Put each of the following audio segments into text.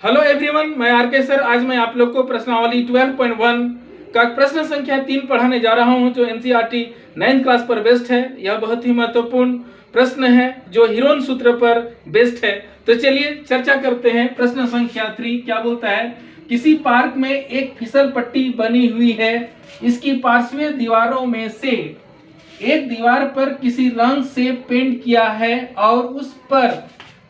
Hello everyone, मैं R K sir. आज मैं आप लोग को प्रश्नावली 12.1 का प्रश्न संख्या 3 पढ़ाने जा रहा हूं, जो एनसीईआरटी 9th क्लास पर बेस्ड है। यह बहुत ही महत्वपूर्ण प्रश्न है जो हीरोन सूत्र पर बेस्ड है। तो चलिए चर्चा करते हैं। प्रश्न संख्या 3 क्या बोलता है? किसी पार्क में एक फिसल पट्टी बनी हुई है। इसकी पार्श्वीय दीवारों में से एक दीवार पर किसी रंग से पेंट किया है और उस पर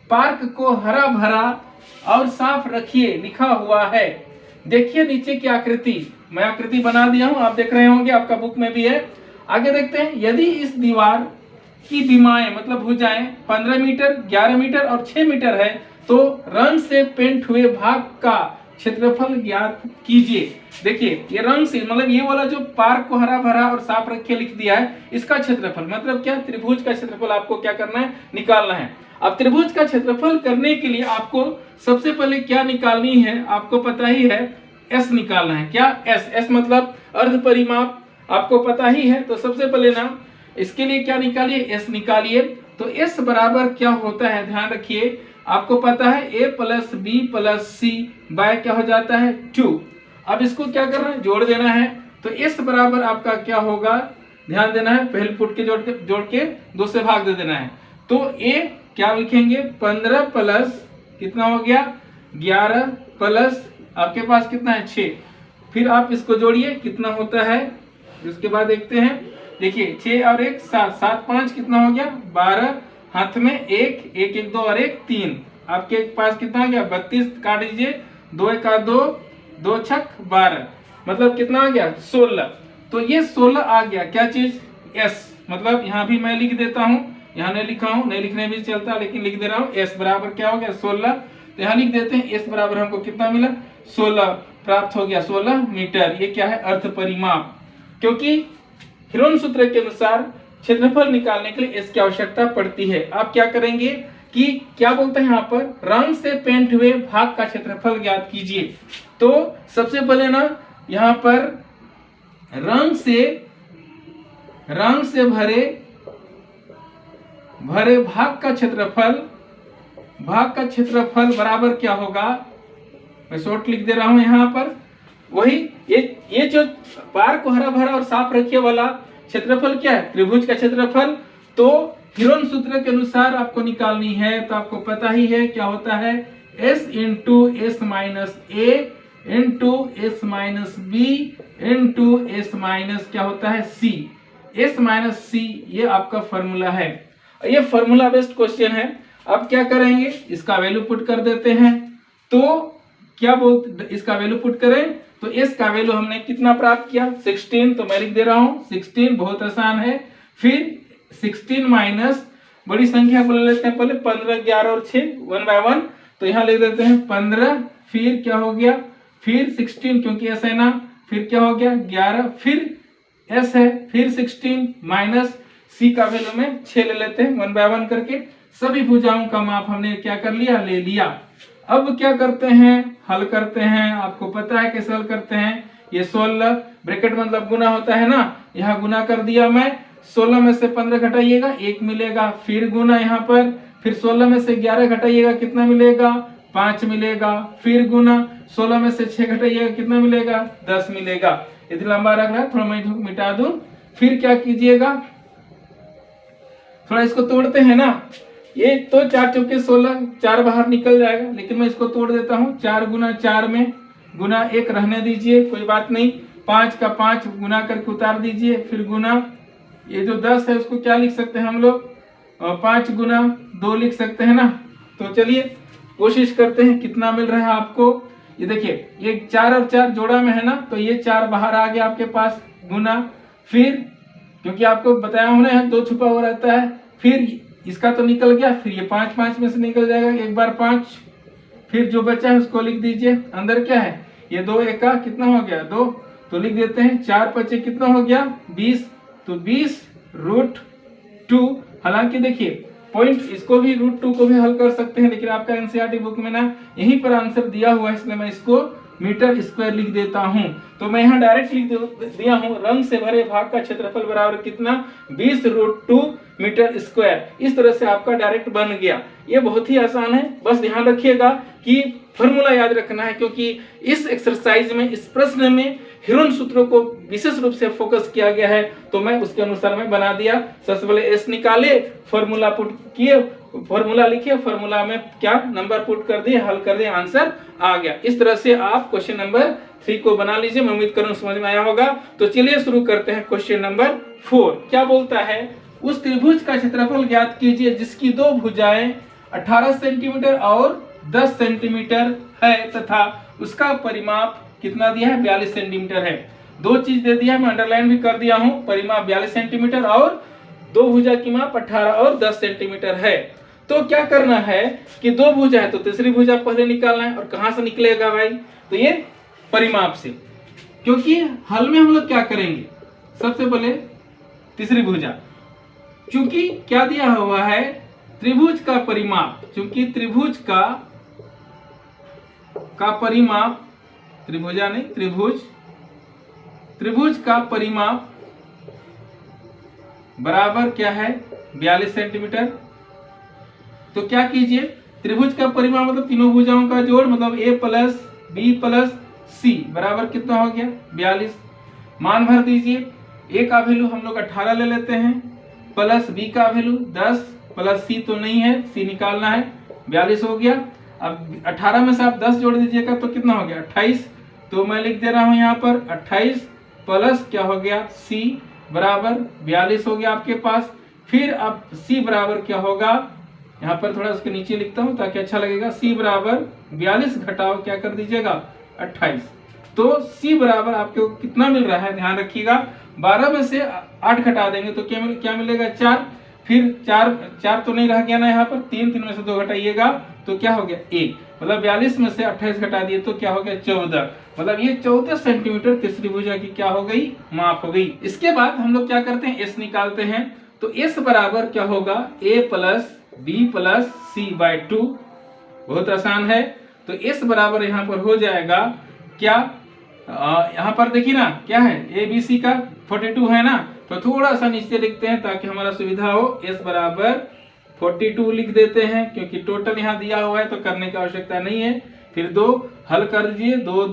पार्क को हरा भरा और साफ रखिए लिखा हुआ है। देखिए नीचे की आकृति। मैं आकृति बना दिया हूं, आप देख रहे होंगे, आपका बुक में भी है। आगे देखते हैं। यदि इस दीवार की बीमाएं मतलब भुजाएं 15 मीटर, 11 मीटर और 6 मीटर है, तो रंग से पेंट हुए भाग का क्षेत्रफल ज्ञात कीजिए। देखिए ये रंग से मतलब ये वाला जो पार्क को हरा भरा और साफ रखे लिख दिया है, इसका क्षेत्रफल मतलब क्या? त्रिभुज का क्षेत्रफल आपको क्या करना है? निकालना है। अब त्रिभुज का क्षेत्रफल करने के लिए आपको सबसे पहले क्या निकालनी है? आपको पता ही है, एस निकालना है। क्या? एस। एस मतलब अर्ध परिमाप, आपको पता ही है। तो सबसे पहले ना इसके लिए क्या निकालिए? एस निकालिए। तो एस बराबर क्या होता है? ध्यान रखिए, आपको पता है ए plus B plus C bye क्या हो जाता है? 2। अब इसको क्या करना है? जोड़ देना है। तो एस बराबर आपका क्या होगा? ध्यान देना है, पहले फुट के जोड़ के 2 से भाग दे देना है। तो ए क्या लिखेंगे? 15 प्लस कितना हो गया? 11 प्लस आपके पास कितना है? 6। फिर आप इसको जोड़िए, कितना होता है? उसके बाद देखते हैं। देखिए 6 और 1 7, 7 5 कितना हो गया? 12। हाथ में 1 1 1 2 और 1 3। आपके पास कितना आ गया? 32 काट दीजिए। 2 1 2, 2 छक 12, मतलब कितना आ गया? 16। तो ये 16 आ गया। क्या चीज? एस। मतलब यहाँ भी मैं लिख देता हूँ, यहाँ नहीं लिखा हूँ, नहीं लिखने भी चलता, लेकिन लिख दे रहा हूँ। एस बराबर क्या हो गया? 16। तो यहाँ लिख देते हैं। एस बराबर हमको कितना मिला? 16 प्राप्त हो गया। 16 मीटर। ये क्या है? अर्थ परिमाप। क्योंकि हीरोन सूत्र के अनुसार क्षेत्रफल निकालने के लिए एस की आवश्यकता पड़ती है। आप क्या करेंगे कि क्या बोलते हैं यहाँ पर? रंग से पेंट हुए भाग का क्षेत्रफल ज्ञात कीजिए। तो सबसे पहले ना यहाँ पर रंग से भरे भाग का क्षेत्रफल बराबर क्या होगा? मैं शॉर्ट लिख दे रहा हूं यहाँ पर। वही ये जो पार्क को हरा भरा और साफ रखे वाला क्षेत्रफल क्या है? त्रिभुज का क्षेत्रफल। तो हीरोन सूत्र के अनुसार आपको निकालनी है। तो आपको पता ही है क्या होता है? s into S minus A into S minus B into S minus क्या होता है? सी। एस माइनस सी ये आपका फॉर्मूला है। ये फॉर्मूला बेस्ड क्वेश्चन है। अब क्या करेंगे? इसका वैल्यू पुट कर देते हैं। तो क्या बोलते, इसका वैल्यू पुट करें तो एस का वैल्यू हमने कितना प्राप्त किया? 16। तो मैं लिख दे रहा हूं 16, बहुत आसान है। फिर 16 माइनस बड़ी संख्या को ले लेते हैं पहले, 15 11 और 6 1 बाय 1। तो यहाँ लिख देते हैं 15। फिर क्या हो गया? फिर 16 क्योंकि एस है ना। फिर क्या हो गया? 11। फिर एस है। फिर 16 माइनस सी का वैल्यू में 6 ले लेते हैं 1 बाय 1 करके। सभी भुजाओं का माप हमने क्या कर लिया? ले लिया। अब क्या करते हैं? हल करते हैं। आपको पता है कैसे हल करते हैं? ये 16 ब्रैकेट मतलब गुना होता है ना, यहाँ गुना कर दिया मैं। 16 में से 15 घटाइएगा 1 मिलेगा। फिर गुना यहाँ पर। फिर 16 में से 11 घटाइएगा कितना मिलेगा? 5 मिलेगा। फिर गुना 16 में से 6 घटाइएगा कितना मिलेगा? 10 मिलेगा। इतना लंबा रख रहा है, थोड़ा मैं मिटा दूं। फिर क्या कीजिएगा? थोड़ा इसको तोड़ते हैं ना। ये तो 4 चौके 16, 4 बाहर निकल जाएगा, लेकिन मैं इसको तोड़ देता हूँ। 4 गुना 4 में गुना 1 रहने दीजिए, कोई बात नहीं। 5 का 5 गुना करके उतार दीजिए। फिर गुना ये जो 10 है उसको क्या लिख सकते हैं हम लोग? 5 गुना 2 लिख सकते हैं ना। तो चलिए कोशिश करते हैं कितना मिल रहा है आपको। ये देखिए ये 4 और 4 जोड़ा में है ना, तो ये 4 बाहर आ गया आपके पास। गुना फिर क्योंकि आपको बताया हमने 2 छुपा हुआ रहता है। फिर इसका तो निकल गया। फिर ये 5 5 में से निकल जाएगा, एक बार 5। फिर जो बचा है उसको लिख दीजिए। अंदर क्या है? ये 2 1 का कितना हो गया? 2। तो लिख देते हैं 4 5 कितना हो गया? 20। तो 20√2। हालांकि देखिए पॉइंट इसको भी √2 को भी हल कर सकते हैं, लेकिन आपका एनसीईआरटी बुक में ना यहीं पर आंसर दिया हुआ है, इसलिए मैं इसको मीटर स्क्वायर लिख देता हूं। तो मैं यहाँ डायरेक्ट लिख दिया हूं, रंग से भरे भाग का क्षेत्रफल बराबर कितना, 20√2 मीटर स्क्वायर। इस तरह से आपका डायरेक्ट बन गया। ये बहुत ही आसान है, बस ध्यान रखिएगा कि फॉर्मूला याद रखना है, क्योंकि इस एक्सरसाइज में, इस प्रश्न में हिरोन सूत्रों को विशेष रूप से फोकस किया गया है, तो मैं उसके अनुसार मैं बना दिया। सबसे पहले एस निकाले, फॉर्मूला पुट किए, फॉर्मूला लिखिए, फॉर्मूला में क्या नंबर पुट कर दिए, हल कर दिए, आंसर आ गया। इस तरह से आप क्वेश्चन नंबर 3 को बना लीजिए। मैं उम्मीद करूं समझ में आया होगा। तो चलिए शुरू करते हैं क्वेश्चन नंबर 4। क्या बोलता है, उस त्रिभुज का क्षेत्रफल ज्ञात कीजिए जिसकी दो भुजाएं 18 सेंटीमीटर और 10 सेंटीमीटर है तथा उसका परिमाप कितना दिया है, 42 सेंटीमीटर है। दो चीज दे दिया है, मैं अंडरलाइन भी कर दिया हूं, परिमाप 42 सेंटीमीटर और दो भुजा की माप 18 और 10 सेंटीमीटर है। तो क्या करना है कि दो भुजा है तो तीसरी भुजा पहले निकालना है। और कहां से निकलेगा भाई, तो ये परिमाप से, क्योंकि हल में हम लोग क्या करेंगे, सबसे पहले तीसरी भुजा, चूंकि क्या दिया हुआ है, त्रिभुज का परिमाप, चूंकि त्रिभुज का परिमाप, त्रिभुजा नहीं, त्रिभुज का परिमाप बराबर क्या है, 42 सेंटीमीटर। तो क्या कीजिए, त्रिभुज का परिमाप मतलब तीनों भुजाओं का जोड़, मतलब a प्लस बी प्लस सी बराबर कितना हो गया, 42। मान भर दीजिए, a का वैल्यू हम लोग 18 ले लेते हैं, प्लस b का वैल्यू 10, प्लस c तो नहीं है, c निकालना है, 42 हो गया। अब 18 में से आप 10 जोड़ दीजिएगा तो कितना हो गया, 28। तो मैं लिख दे रहा हूं यहाँ पर 28 प्लस क्या हो गया, c बराबर 42 हो गया आपके पास। फिर अब c बराबर क्या होगा, यहाँ पर थोड़ा उसके नीचे लिखता हूं ताकि अच्छा लगेगा, c बराबर 42 घटाओ क्या कर दीजिएगा, 28। तो c बराबर आपको कितना मिल रहा है, ध्यान रखिएगा, 12 में से 8 घटा देंगे तो क्या मिलेगा, 4। फिर 4 तो नहीं रह गया ना यहाँ पर, 3 में से 2 घटाइएगा तो क्या हो गया, 1। मतलब 42 में से 28 घटा दिए तो क्या हो गया, 14। मतलब ये 14 सेंटीमीटर तीसरी भुजा की क्या हो गई, माप हो गई। इसके बाद हम लोग क्या करते हैं, s निकालते हैं। तो s बराबर क्या होगा, a plus B plus C by 2। बहुत आसान है। तो s बराबर यहाँ पर हो जाएगा क्या, यहाँ पर देखिए ना क्या है, ए बी सी का 42 है ना, तो थोड़ा सा नीचे लिखते हैं ताकि हमारा सुविधा हो। s बराबर 42 लिख देते हैं, क्योंकि टोटल यहाँ दिया हुआ है तो करने की आवश्यकता नहीं है। फिर 2 हल कर दीजिए, 2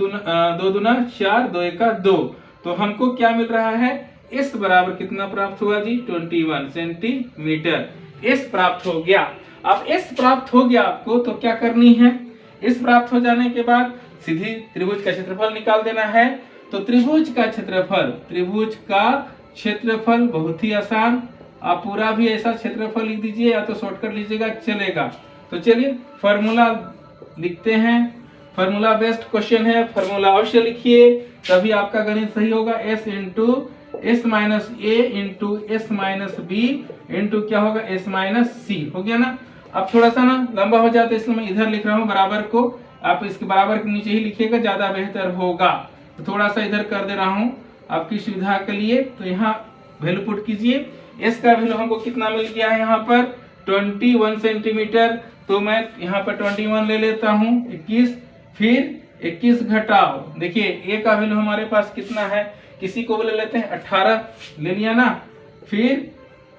दूना 4, 2 एका 2। तो हमको क्या मिल रहा है, s बराबर कितना प्राप्त हुआ जी, 21 सेंटीमीटर s प्राप्त हो गया। अब s प्राप्त हो गया आपको, तो क्या करनी है, s प्राप्त हो जाने के बाद सीधी त्रिभुज का क्षेत्रफल निकाल देना है। तो त्रिभुज का क्षेत्रफल बहुत ही आसान, आप पूरा भी ऐसा क्षेत्रफल लिख दीजिए या तो शॉर्टकट लीजिएगा चलेगा। तो चलिए फॉर्मूला लिखते हैं, फॉर्मूला बेस्ड क्वेश्चन है, फॉर्मूला अवश्य लिखिए तभी आपका गणित सही होगा। s into s minus A into s minus B into क्या होगा, s माइनस सी हो गया ना। अब थोड़ा सा ना लंबा हो जाता है इसलिए मैं इधर लिख रहा हूँ बराबर को, आप इसके बराबर के नीचे ही लिखिएगा, ज्यादा बेहतर होगा। तो थोड़ा सा इधर कर दे रहा हूँ आपकी सुविधा के लिए। तो यहाँ वैल्यू पुट कीजिए, s का वैल्यू हमको कितना मिल गया है यहाँ पर, 21 सेंटीमीटर। तो मैं यहाँ पर 21 ले लेता हूँ, 21, फिर 21 घटाओ, देखिए a का वैल्यू हमारे पास कितना है, किसी को ले लेते हैं 18 ले लिया ना, फिर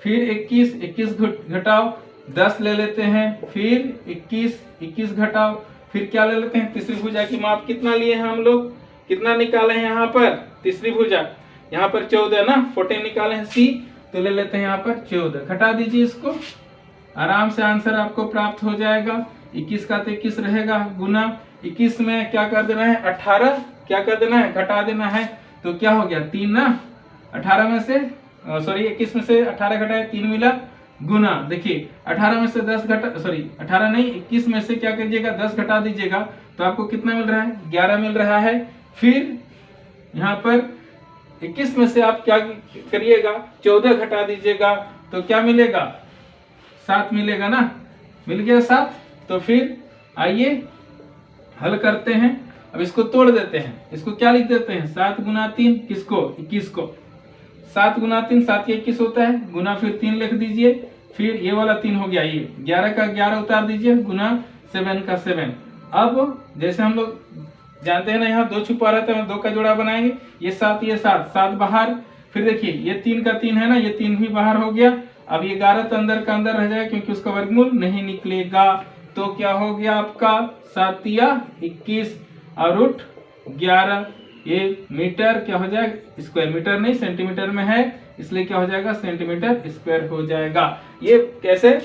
21 घटाओ 10 ले लेते हैं, फिर 21 घटाओ, फिर क्या ले लेते हैं, तीसरी भुजा की माप कितना लिए हैं हम लोग, कितना निकाले हैं यहाँ पर, तीसरी भुजा यहाँ पर 14 ना, 14 निकाले हैं c, तो ले लेते हैं यहाँ पर 14, घटा दीजिए इसको, आराम से आंसर आपको प्राप्त हो जाएगा। 21 का तो 21 रहेगा, गुना 21 में क्या कर देना है, 18 क्या कर देना है, घटा देना है। तो क्या हो गया, 3 ना, 18 में से 21 में से 18 घटाए 3 मिला, गुना देखिए 18 में से 10 घटा 18 नहीं 21 में से क्या कीजिएगा, 10 घटा दीजिएगा तो आपको कितना मिल रहा है, 11 मिल रहा है। फिर यहाँ पर 21 में से आप क्या करिएगा, 14 घटा दीजिएगा तो क्या मिलेगा, 7 मिलेगा ना, मिल गया 7। तो फिर आइए हल करते हैं। अब इसको तोड़ देते हैं, इसको क्या लिख देते हैं, 7 गुना 3 किसको, 21 को, 7 गुना 3 7 या 21 होता है, गुना फिर 3 लिख दीजिए, फिर ये वाला 3 हो गया, ये 11 का 11 उतार दीजिए, गुना 7 का 7। अब जैसे हम लोग जानते हैं ना, यहाँ 2 छुपा रहता है, 2 का जोड़ा बनाएंगे, ये 7 ये 7, 7 बाहर, फिर देखिए ये 3 का 3 है ना, ये 3 भी बाहर हो गया। अब ये 11 तो अंदर का अंदर रह जाएगा क्योंकि उसका वर्गमूल नहीं निकलेगा। तो क्या हो गया आपका 7 या 21 और रूट 11। ये मीटर क्या हो जाएगा, स्क्वायर, मीटर नहीं सेंटीमीटर में है, इसलिए क्या हो जाएगा सेंटीमीटर स्क्वायर हो जाएगा। ये कैसे,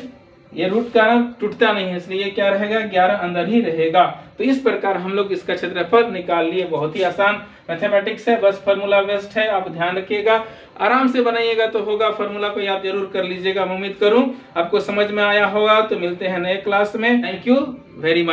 ये रूट का टूटता नहीं है, इसलिए ये क्या रहेगा 11 अंदर ही रहेगा। तो इस प्रकार हम लोग इसका क्षेत्रफल निकाल लिए। बहुत ही आसान मैथमेटिक्स है, बस फॉर्मूला बेस्ड है, आप ध्यान रखिएगा, आराम से बनाइएगा तो होगा। फॉर्मूला को याद जरूर कर लीजिएगा। मैं उम्मीद करूं आपको समझ में आया होगा। तो मिलते हैं नए क्लास में। Thank you very much.